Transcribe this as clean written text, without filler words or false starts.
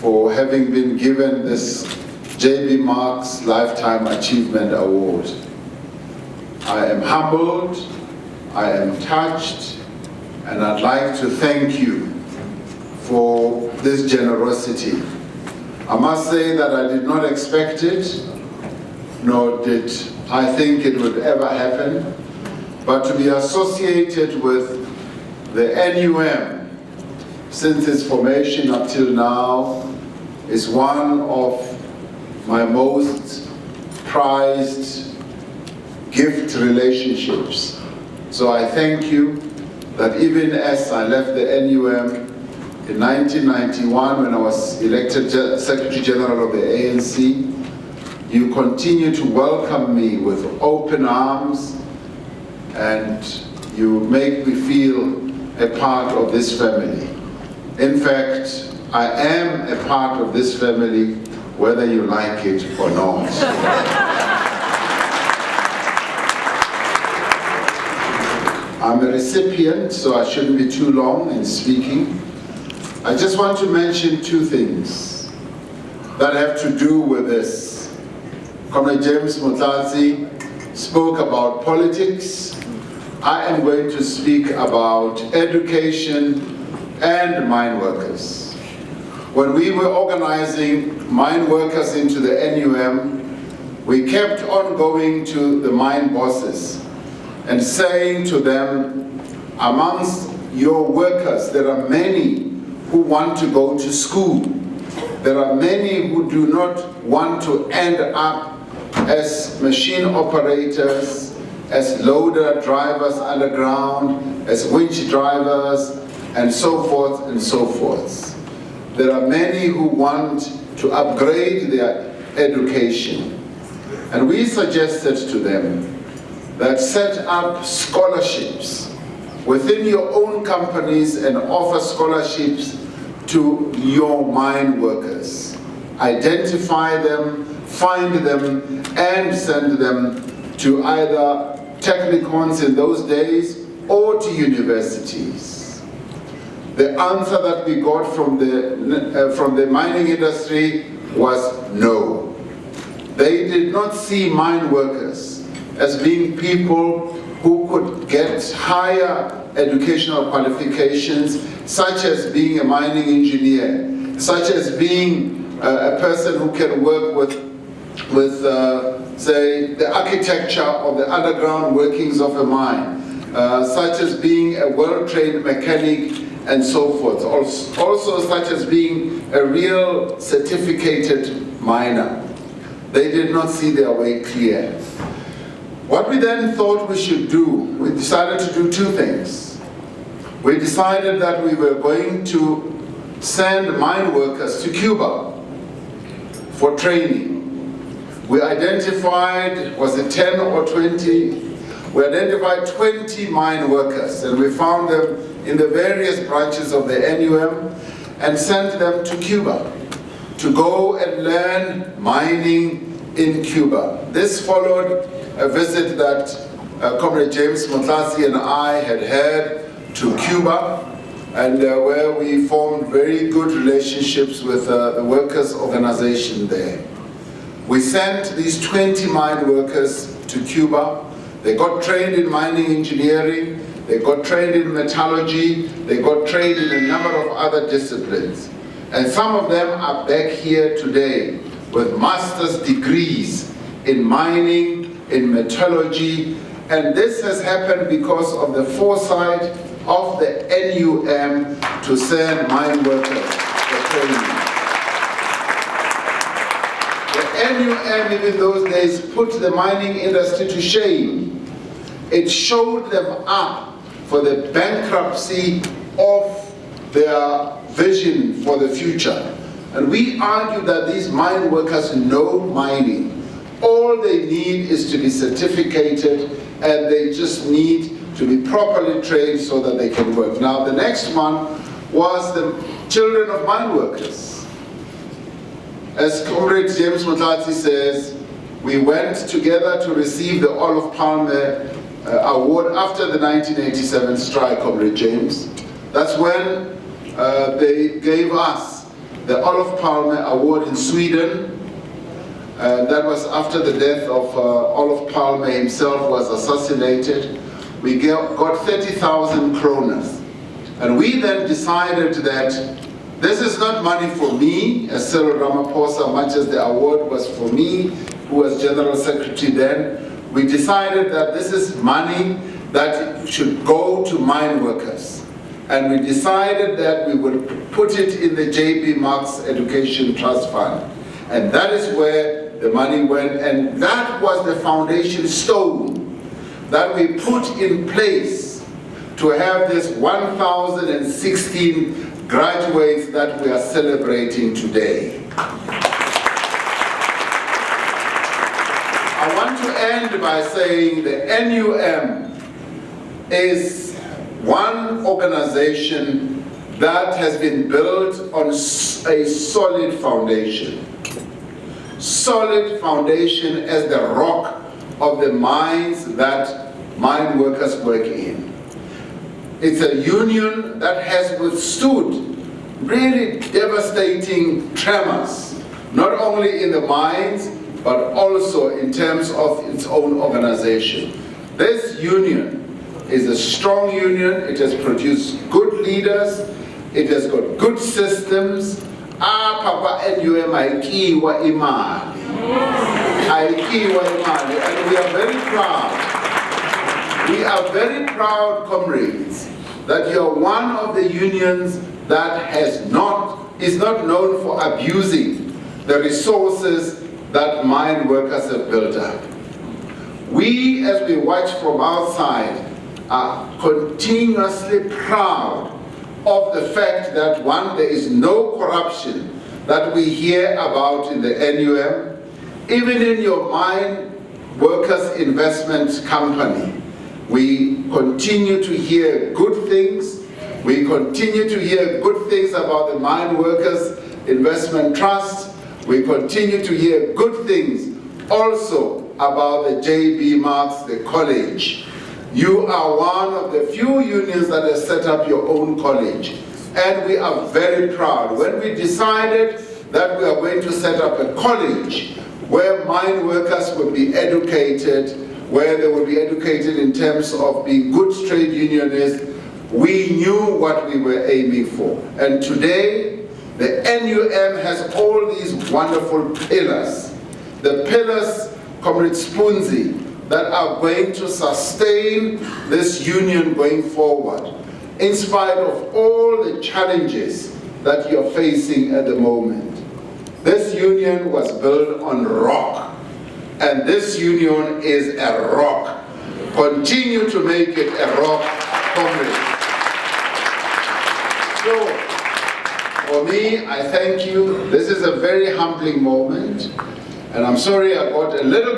for having been given this J.B. Marks Lifetime Achievement Award. I am humbled, I am touched, and I'd like to thank you for this generosity. I must say that I did not expect it, nor did I think it would ever happen, but to be associated with the NUM since its formation up till now is one of my most prized gift relationships. So I thank you that even as I left the NUM in 1991 when I was elected Secretary General of the ANC, you continue to welcome me with open arms, and you make me feel a part of this family. In fact, I am a part of this family, whether you like it or not. I'm a recipient, so I shouldn't be too long in speaking. I just want to mention two things that have to do with this. Comrade James Motlatsi spoke about politics. I am going to speak about education and mine workers. When we were organizing mine workers into the NUM, we kept on going to the mine bosses and saying to them, amongst your workers, there are many who want to go to school. There are many who do not want to end up as machine operators, as loader drivers underground, as winch drivers, and so forth and so forth. There are many who want to upgrade their education. And we suggested to them that set up scholarships within your own companies and offer scholarships to your mine workers. Identify them, find them, and send them to either technicons in those days or to universities. The answer that we got from the mining industry was no. They did not see mine workers as being people who could get higher educational qualifications, such as being a mining engineer, such as being a person who can work with say, the architecture of the underground workings of a mine, such as being a well-trained mechanic, and so forth. Also such as being a real certificated miner. They did not see their way clear. What we then thought we should do, we decided to do two things. We decided that we were going to send mine workers to Cuba for training. We identified, was it 10 or 20? We identified 20 mine workers, and we found them in the various branches of the NUM and sent them to Cuba to go and learn mining in Cuba. This followed a visit that Comrade James Motlatsi and I had to Cuba, and where we formed very good relationships with the workers' organization there. We sent these 20 mine workers to Cuba. They got trained in mining engineering, they got trained in metallurgy, they got trained in a number of other disciplines. And some of them are back here today with master's degrees in mining, in metallurgy, and this has happened because of the foresight of the NUM to send mine workers for training. The NUM in those days put the mining industry to shame. It showed them up for the bankruptcy of their vision for the future. And we argue that these mine workers know mining. All they need is to be certificated, and they just need to be properly trained so that they can work. Now the next one was the children of mine workers. As Comrade James Motlatsi says, we went together to receive the Olof Palme award after the 1987 strike, Comrade James. That's when they gave us the Olof Palme Award in Sweden. That was after the death of Olof Palme himself was assassinated. We got 30,000 kronas. And we then decided that this is not money for me, as Cyril Ramaphosa, much as the award was for me, who was General Secretary then. We decided that this is money that should go to mine workers. And we decided that we would put it in the J.B. Marks Education Trust Fund. And that is where the money went, and that was the foundation stone that we put in place to have this 1,016 graduates that we are celebrating today. I want to end by saying the NUM is one organization that has been built on a solid foundation. Solid foundation as the rock of the mines that mine workers work in. It's a union that has withstood really devastating tremors, not only in the mines, but also in terms of its own organization. This union is a strong union. It has produced good leaders. It has got good systems. Papa NUM aikiwa imali. Aikiwa imali. And we are very proud. We are very proud, comrades, that you are one of the unions that is not known for abusing the resources that mine workers have built up. We, as we watch from outside, are continuously proud of the fact that, one, there is no corruption that we hear about in the NUM. Even in your mine workers investment company, we continue to hear good things. We continue to hear good things about the Mine Workers Investment Trust. We continue to hear good things also about the J.B. Marks, the college. You are one of the few unions that have set up your own college. And we are very proud. When we decided that we are going to set up a college where mine workers would be educated, where they would be educated in terms of being good trade unionists, we knew what we were aiming for. And today, the NUM has all these wonderful pillars. The pillars, Comrade Spunzi, that are going to sustain this union going forward, in spite of all the challenges that you're facing at the moment. This union was built on rock, and this union is a rock. Continue to make it a rock, comrades. So, for me, I thank you. This is a very humbling moment, and I'm sorry I got a little